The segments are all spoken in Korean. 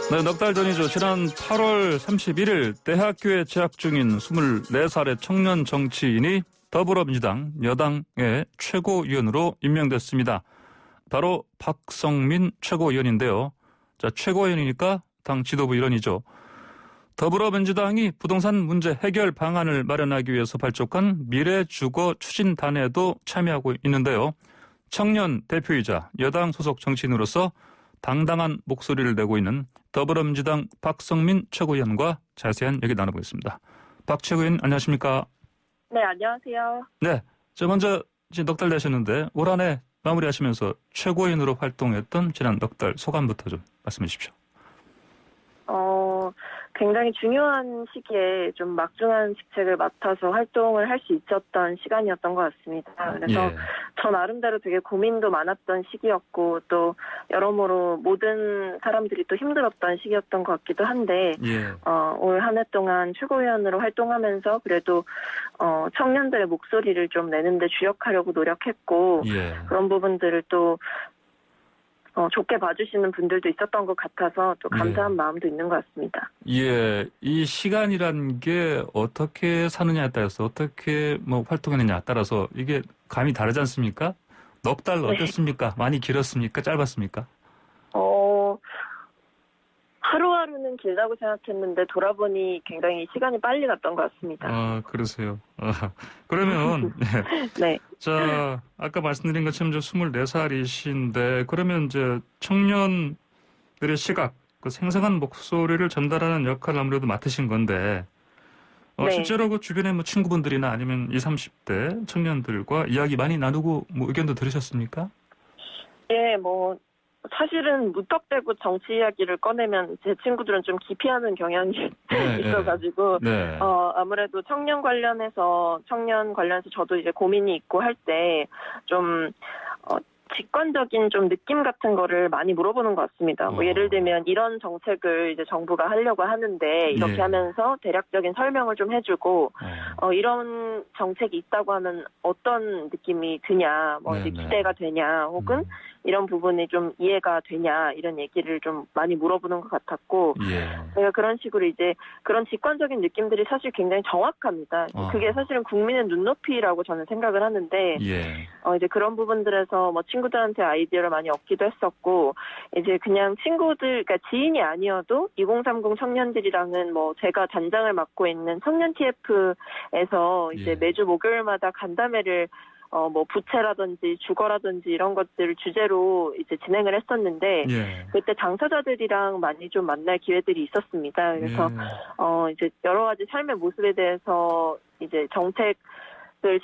네, 넉 달 전이죠. 지난 8월 31일 대학교에 재학 중인 24살의 청년 정치인이 더불어민주당 여당의 최고위원으로 임명됐습니다. 바로 박성민 최고위원인데요. 자, 최고위원이니까 당 지도부 일원이죠. 더불어민주당이 부동산 문제 해결 방안을 마련하기 위해서 발족한 미래주거 추진단에도 참여하고 있는데요. 청년 대표이자 여당 소속 정치인으로서 당당한 목소리를 내고 있는 더불어민주당 박성민 최고위원과 자세한 얘기 나눠보겠습니다. 박 최고위원 안녕하십니까? 네, 안녕하세요. 네, 저 먼저 이제 넉 달 되셨는데 올 한 해 마무리하시면서 최고위원으로 활동했던 지난 넉 달 소감부터 좀 말씀해 주십시오. 굉장히 중요한 시기에 좀 막중한 직책을 맡아서 활동을 할 수 있었던 시간이었던 것 같습니다. 그래서 저 나름대로 되게 고민도 많았던 시기였고 또 여러모로 모든 사람들이 또 힘들었던 시기였던 것 같기도 한데 올 한 해 동안 최고위원으로 활동하면서 그래도 청년들의 목소리를 좀 내는데 주력하려고 노력했고 그런 부분들을 또 좋게 봐주시는 분들도 있었던 것 같아서 또 감사한 마음도 있는 것 같습니다. 예, 이 시간이란 게 어떻게 사느냐에 따라서 어떻게 활동했느냐에 따라서 이게 감이 다르지 않습니까? 넉 달 어땠습니까? 많이 길었습니까? 짧았습니까? 하루하루는 길다고 생각했는데 돌아보니 굉장히 시간이 빨리 갔던 것 같습니다. 아, 그러세요. 그러면 네. 자, 아까 말씀드린 것처럼 24살이신데 그러면 이제 청년들의 시각, 그 생생한 목소리를 전달하는 역할을 아무래도 맡으신 건데 실제로 그 주변에 친구분들이나 아니면 20, 30대 청년들과 이야기 많이 나누고 의견도 들으셨습니까? 예, 사실은 무턱대고 정치 이야기를 꺼내면 제 친구들은 좀 기피하는 경향이 있어가지고 아무래도 청년 관련해서 저도 이제 고민이 있고 할 때 좀 직관적인 좀 느낌 같은 거를 많이 물어보는 것 같습니다. 예를 들면 이런 정책을 이제 정부가 하려고 하는데 이렇게 하면서 대략적인 설명을 좀 해주고 이런 정책이 있다고 하면 어떤 느낌이 드냐, 이제 기대가 되냐, 혹은 이런 부분이 좀 이해가 되냐 이런 얘기를 좀 많이 물어보는 것 같았고 제가 그런 식으로 이제 그런 직관적인 느낌들이 사실 굉장히 정확합니다. 그게 사실은 국민의 눈높이라고 저는 생각을 하는데 이제 그런 부분들에서 친구들한테 아이디어를 많이 얻기도 했었고 이제 그냥 친구들 그러니까 지인이 아니어도 2030 청년들이랑은 제가 단장을 맡고 있는 청년 TF에서 이제 매주 목요일마다 간담회를 부채라든지 주거라든지 이런 것들을 주제로 이제 진행을 했었는데 그때 당사자들이랑 많이 좀 만날 기회들이 있었습니다. 그래서 이제 여러 가지 삶의 모습에 대해서 이제 정책을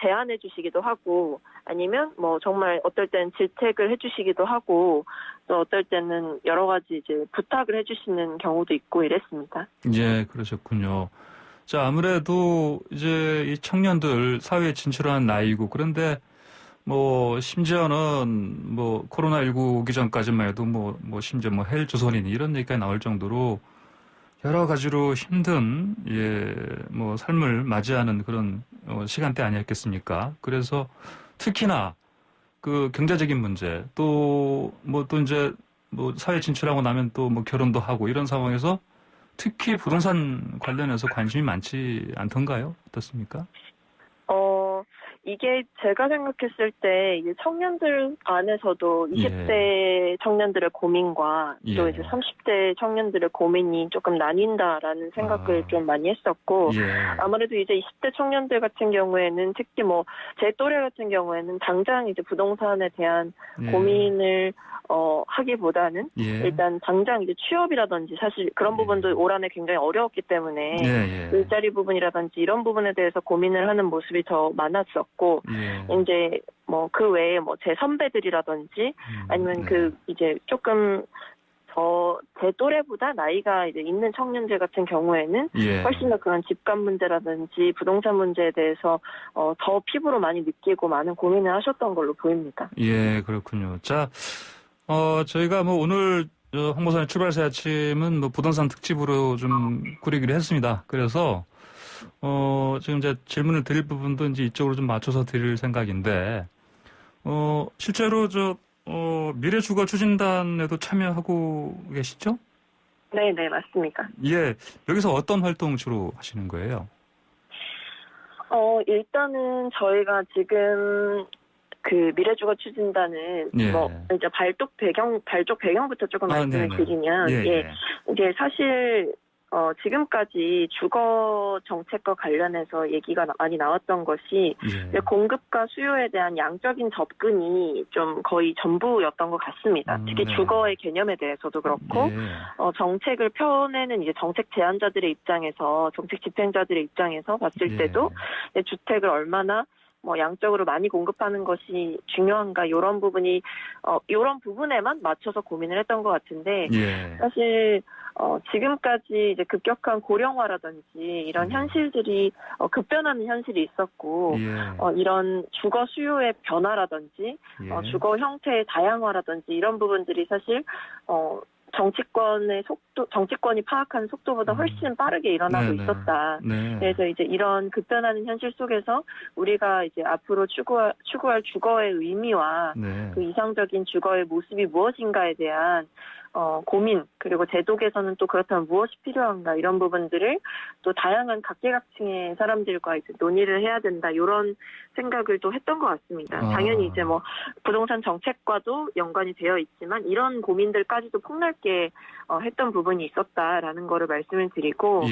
제안해 주시기도 하고 아니면 정말 어떨 때는 질책을 해 주시기도 하고 또 어떨 때는 여러 가지 이제 부탁을 해 주시는 경우도 있고 이랬습니다. 예, 그러셨군요. 자, 아무래도 이제 이 청년들 사회에 진출한 나이고 그런데 심지어는 코로나19 오기 전까지만 해도 심지어 헬조선이니 이런 얘기가 나올 정도로 여러 가지로 힘든 삶을 맞이하는 그런 시간대 아니었겠습니까? 그래서 특히나 그 경제적인 문제 또 이제 사회 진출하고 나면 또 결혼도 하고 이런 상황에서 특히 부동산 관련해서 관심이 많지 않던가요? 어떻습니까? 이게 제가 생각했을 때 이제 청년들 안에서도 20대 청년들의 고민과 또 이제 30대 청년들의 고민이 조금 나뉜다라는 생각을 좀 많이 했었고 아무래도 이제 20대 청년들 같은 경우에는 특히 제 또래 같은 경우에는 당장 이제 부동산에 대한 고민을 하기보다는 일단 당장 이제 취업이라든지 사실 그런 부분도 올 한 해 굉장히 어려웠기 때문에 일자리 부분이라든지 이런 부분에 대해서 고민을 하는 모습이 더 많았었고 이제 그 외에 제 선배들이라든지 아니면 이제 조금 제 또래보다 나이가 이제 있는 청년들 같은 경우에는 훨씬 더 그런 집값 문제라든지 부동산 문제에 대해서 더 피부로 많이 느끼고 많은 고민을 하셨던 걸로 보입니다. 예, 그렇군요. 자, 저희가 오늘 홍보선의 출발새 아침은 부동산 특집으로 좀 꾸리기로 했습니다. 그래서 지금 이제 질문을 드릴 부분도 이제 이쪽으로 좀 맞춰서 드릴 생각인데 실제로 미래주거 추진단에도 참여하고 계시죠? 네, 맞습니다. 예, 여기서 어떤 활동 주로 하시는 거예요? 일단은 저희가 지금 그 미래주거 추진단은 뭐 이제 발족 배경부터 조금 말씀을 드리면 이제 사실 지금까지 주거 정책과 관련해서 얘기가 많이 나왔던 것이 이제 공급과 수요에 대한 양적인 접근이 좀 거의 전부였던 것 같습니다. 특히 주거의 개념에 대해서도 그렇고 정책을 펴내는 이제 정책 제안자들의 입장에서 정책 집행자들의 입장에서 봤을 때도 주택을 얼마나 뭐 양적으로 많이 공급하는 것이 중요한가 이런 부분이 이런 부분에만 맞춰서 고민을 했던 것 같은데 사실 지금까지 이제 급격한 고령화라든지 이런 현실들이 급변하는 현실이 있었고 이런 주거 수요의 변화라든지 주거 형태의 다양화라든지 이런 부분들이 사실 정치권이 파악하는 속도보다 훨씬 빠르게 일어나고 있었다. 그래서 이제 이런 급변하는 현실 속에서 우리가 이제 앞으로 추구할 주거의 의미와 그 이상적인 주거의 모습이 무엇인가에 대한 고민, 그리고 제도 개선은 또 그렇다면 무엇이 필요한가 이런 부분들을 또 다양한 각계각층의 사람들과 이제 논의를 해야 된다 이런 생각을 또 했던 것 같습니다. 당연히 이제 뭐 부동산 정책과도 연관이 되어 있지만 이런 고민들까지도 폭넓게 했던 부분이 있었다라는 거를 말씀을 드리고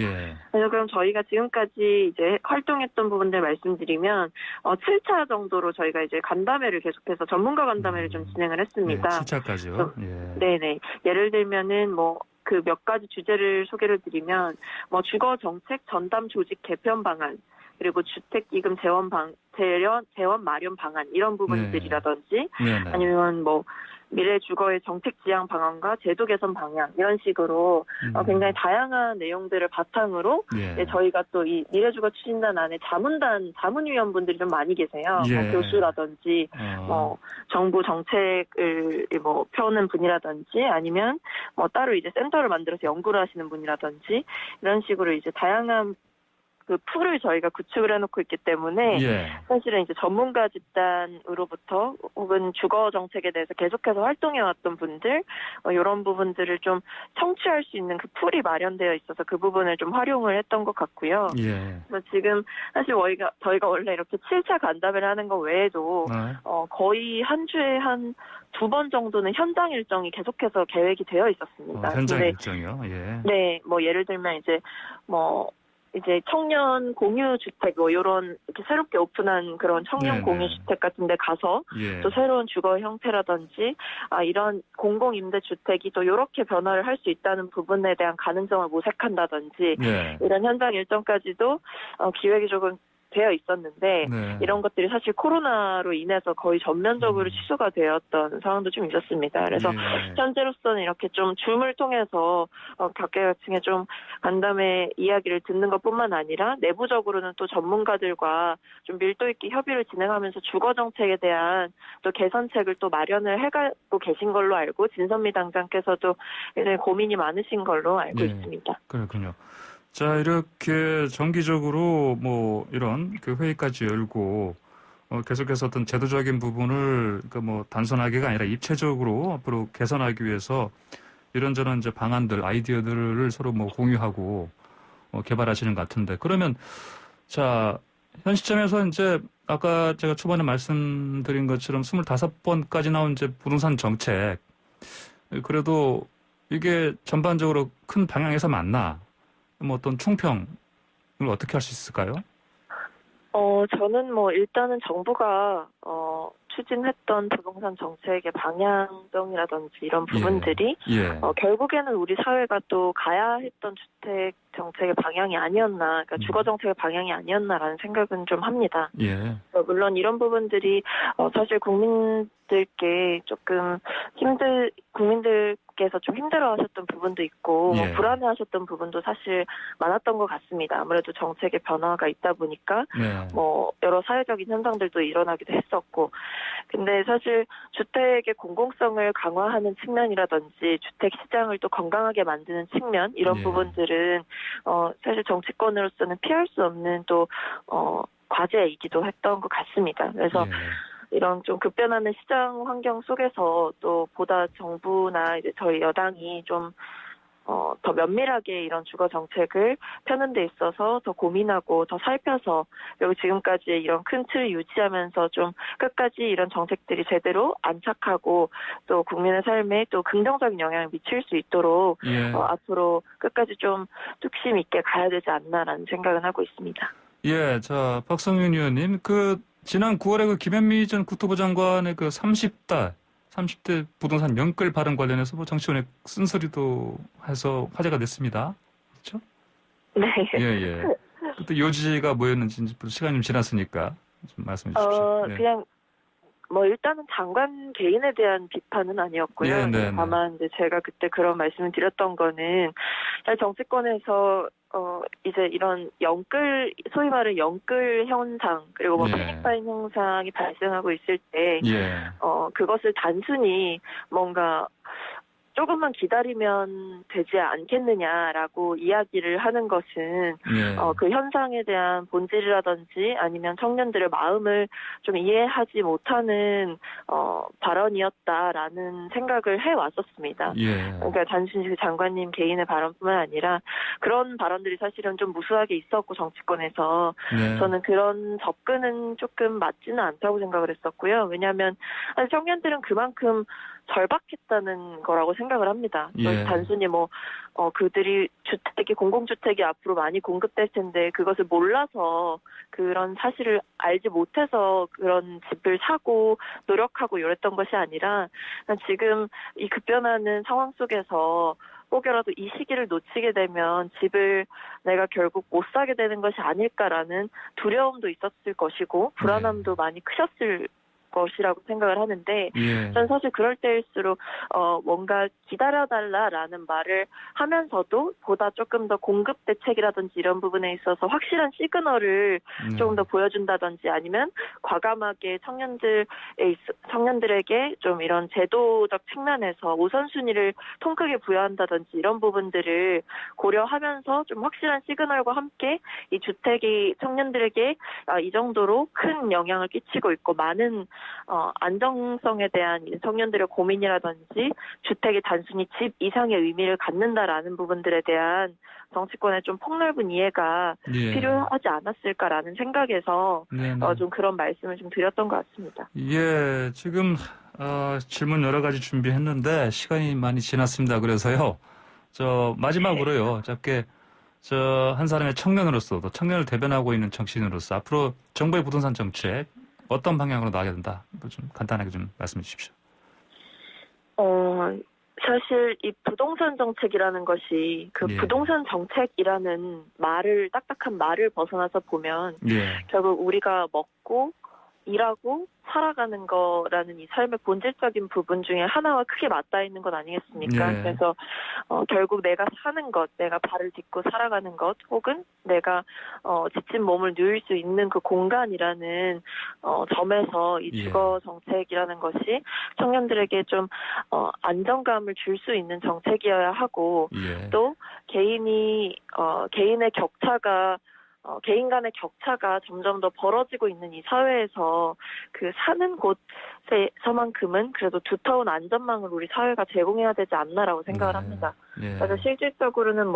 그래서 그럼 저희가 지금까지 이제 활동했던 부분들 말씀드리면 7차 정도로 저희가 이제 간담회를 계속해서 전문가 간담회를 좀 진행을 했습니다. 7차까지요? 네네. 예를 들면은 뭐 그 몇 가지 주제를 소개를 드리면 뭐 주거 정책 전담 조직 개편 방안 그리고 주택기금 재원 마련 방안 이런 부분들이라든지 아니면 뭐 미래 주거의 정책 지향 방안과 제도 개선 방향 이런 식으로 굉장히 다양한 내용들을 바탕으로 저희가 또 이 미래 주거 추진단 안에 자문위원분들이 좀 많이 계세요. 뭐 교수라든지 뭐 정부 정책을 뭐 펴는 분이라든지 아니면 뭐 따로 이제 센터를 만들어서 연구를 하시는 분이라든지 이런 식으로 이제 다양한 그 풀을 저희가 구축을 해놓고 있기 때문에 사실은 이제 전문가 집단으로부터 혹은 주거 정책에 대해서 계속해서 활동해왔던 분들 이런 부분들을 좀 청취할 수 있는 그 풀이 마련되어 있어서 그 부분을 좀 활용을 했던 것 같고요. 그래서 지금 사실 저희가 원래 이렇게 7차 간담회를 하는 거 외에도 거의 한 주에 한 2번 정도는 현장 일정이 계속해서 계획이 되어 있었습니다. 현장 일정이요? 네, 뭐 예를 들면 이제 청년 공유 주택 이런 이렇게 새롭게 오픈한 그런 청년 공유 주택 같은 데 가서 또 새로운 주거 형태라든지 이런 공공 임대 주택이 또 이렇게 변화를 할 수 있다는 부분에 대한 가능성을 모색한다든지 이런 현장 일정까지도 기획이 조금 되어 있었는데 이런 것들이 사실 코로나로 인해서 거의 전면적으로 취소가 되었던 상황도 좀 있었습니다. 그래서 현재로서는 이렇게 좀 줌을 통해서 각계각층의 좀 간담회 이야기를 듣는 것뿐만 아니라 내부적으로는 또 전문가들과 좀 밀도 있게 협의를 진행하면서 주거 정책에 대한 또 개선책을 또 마련을 해가고 계신 걸로 알고 진선미 당장께서도 굉장히 고민이 많으신 걸로 알고 있습니다. 그렇군요. 자, 이렇게 정기적으로 뭐 이런 그 회의까지 열고 계속해서 어떤 제도적인 부분을 뭐 단순하게가 아니라 입체적으로 앞으로 개선하기 위해서 이런저런 이제 방안들, 아이디어들을 서로 뭐 공유하고 개발하시는 것 같은데 그러면 자, 현 시점에서 이제 아까 제가 초반에 말씀드린 것처럼 25번까지 나온 이제 부동산 정책 그래도 이게 전반적으로 큰 방향에서 맞나? 뭐 어떤 총평을 어떻게 할 수 있을까요? 저는 뭐 일단은 정부가 추진했던 부동산 정책의 방향성이라든지 이런 부분들이 결국에는 우리 사회가 또 가야 했던 주택 정책의 방향이 아니었나, 그러니까 주거 정책의 방향이 아니었나라는 생각은 좀 합니다. 물론 이런 부분들이 사실 국민들께 조금 국민들께서 좀 힘들어하셨던 부분도 있고 불안해하셨던 부분도 사실 많았던 것 같습니다. 아무래도 정책의 변화가 있다 보니까 뭐 여러 사회적인 현상들도 일어나기도 했었고, 근데 사실 주택의 공공성을 강화하는 측면이라든지 주택 시장을 또 건강하게 만드는 측면 이런 부분들은 사실 정치권으로서는 피할 수 없는 또 과제이기도 했던 것 같습니다. 그래서 이런 좀 급변하는 시장 환경 속에서 또 보다 정부나 이제 저희 여당이 좀 더 면밀하게 이런 주거 정책을 펴는 데 있어서 더 고민하고 더 살펴서 그리고 지금까지 이런 큰 틀을 유지하면서 좀 끝까지 이런 정책들이 제대로 안착하고 또 국민의 삶에 또 긍정적인 영향을 미칠 수 있도록 앞으로 끝까지 좀 뚝심 있게 가야 되지 않나라는 생각은 하고 있습니다. 예, 자, 박성윤 의원님, 지난 9월에 김현미 전 국토부 장관의 30대 부동산 연끌 발언 관련해서 정치권에 쓴소리도 해서 화제가 됐습니다. 그렇죠? 네. 예. 그때 요지가 뭐였는지 시간이 좀 지났으니까 좀 말씀해 주십시오. 네. 그냥 일단은 장관 개인에 대한 비판은 아니었고요. 다만 이제 제가 그때 그런 말씀을 드렸던 거는 정치권에서 이제 이런 소위 말하는 영끌 현상, 그리고 패닉바잉 현상이 발생하고 있을 때, 그것을 단순히 뭔가 조금만 기다리면 되지 않겠느냐라고 이야기를 하는 것은 그 현상에 대한 본질이라든지 아니면 청년들의 마음을 좀 이해하지 못하는 발언이었다라는 생각을 해왔었습니다. 그러니까 단순히 그 장관님 개인의 발언뿐만 아니라 그런 발언들이 사실은 좀 무수하게 있었고 정치권에서 저는 그런 접근은 조금 맞지는 않다고 생각을 했었고요. 왜냐하면 청년들은 그만큼 절박했다는 거라고 생각을 합니다. 단순히 그들이 공공주택이 앞으로 많이 공급될 텐데 그것을 몰라서 그런 사실을 알지 못해서 그런 집을 사고 노력하고 이랬던 것이 아니라 지금 이 급변하는 상황 속에서 혹여라도 이 시기를 놓치게 되면 집을 내가 결국 못 사게 되는 것이 아닐까라는 두려움도 있었을 것이고 불안함도 많이 크셨을 것이라고 생각을 하는데 저는 사실 그럴 때일수록 뭔가 기다려달라라는 말을 하면서도 보다 조금 더 공급 대책이라든지 이런 부분에 있어서 확실한 시그널을 조금 더 보여준다든지 아니면 과감하게 청년들에게 좀 이런 제도적 측면에서 우선순위를 통 크게 부여한다든지 이런 부분들을 고려하면서 좀 확실한 시그널과 함께 이 주택이 청년들에게 이 정도로 큰 영향을 끼치고 있고 많은 안정성에 대한 청년들의 고민이라든지 주택이 단순히 집 이상의 의미를 갖는다라는 부분들에 대한 정치권의 좀 폭넓은 이해가 필요하지 않았을까라는 생각에서 좀 그런 말씀을 좀 드렸던 것 같습니다. 예, 지금 질문 여러 가지 준비했는데 시간이 많이 지났습니다. 그래서요, 마지막으로요, 짧게 한 사람의 청년으로서 또 청년을 대변하고 있는 정치인으로서 앞으로 정부의 부동산 정책 어떤 방향으로 나가야 된다? 좀 간단하게 좀 말씀해 주십시오. 사실 이 부동산 정책이라는 것이 부동산 정책이라는 딱딱한 말을 벗어나서 보면 결국 우리가 먹고 일하고 살아가는 거라는 이 삶의 본질적인 부분 중에 하나와 크게 맞닿아 있는 것 아니겠습니까? 그래서 결국 내가 사는 것, 내가 발을 딛고 살아가는 것, 혹은 내가 지친 몸을 누일 수 있는 그 공간이라는 점에서 이 주거 정책이라는 것이 청년들에게 좀 안정감을 줄 수 있는 정책이어야 하고 또 개인의 격차가 개인 간의 격차가 점점 더 벌어지고 있는 이 사회에서 그 사는 곳에서만큼은 그래도 두터운 안전망을 우리 사회가 제공해야 되지 않나라고 생각을 합니다. 그래서 실질적으로는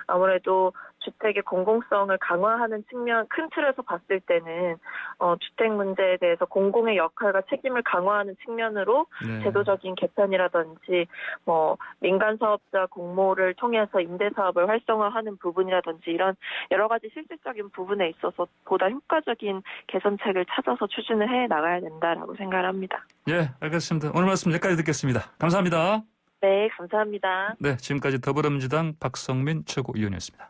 아무래도 주택의 공공성을 강화하는 측면, 큰 틀에서 봤을 때는 주택 문제에 대해서 공공의 역할과 책임을 강화하는 측면으로 제도적인 개편이라든지 민간 사업자 공모를 통해서 임대 사업을 활성화하는 부분이라든지 이런 여러 가지 실질적인 부분에 있어서 보다 효과적인 개선책을 찾아서 추진을 해 나가야 된다라고 생각을 합니다. 예, 알겠습니다. 오늘 말씀 여기까지 듣겠습니다. 감사합니다. 네, 감사합니다. 네, 지금까지 더불어민주당 박성민 최고위원이었습니다.